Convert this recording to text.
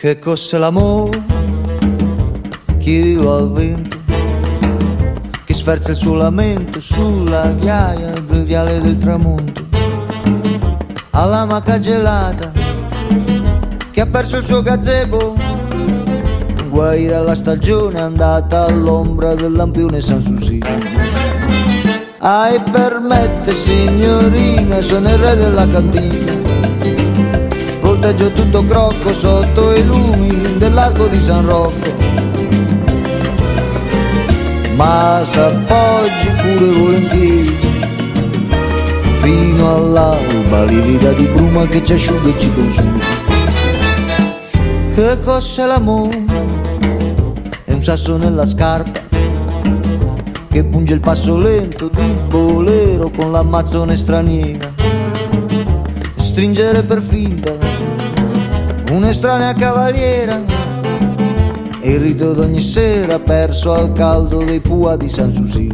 Che cos'è l'amore? Chiedo al vento che sferza il suo lamento sulla ghiaia del viale del tramonto, alla maca gelata che ha perso il suo gazebo, guai dalla stagione andata all'ombra del lampione Sanssouci. Ai permette signorina, sono il re della cantina, volteggio tutto crocco sotto i lumi dell'arco di San Rocco, ma s'appoggi pure volentieri fino all'alba, livida di bruma che ci asciuga e ci consuma. Che cos'è l'amore? È un sasso nella scarpa che punge il passo lento di bolero con l'ammazzone straniera, stringere per finta un'estranea cavaliera, e il rito d'ogni sera perso al caldo dei pua di Sanssouci.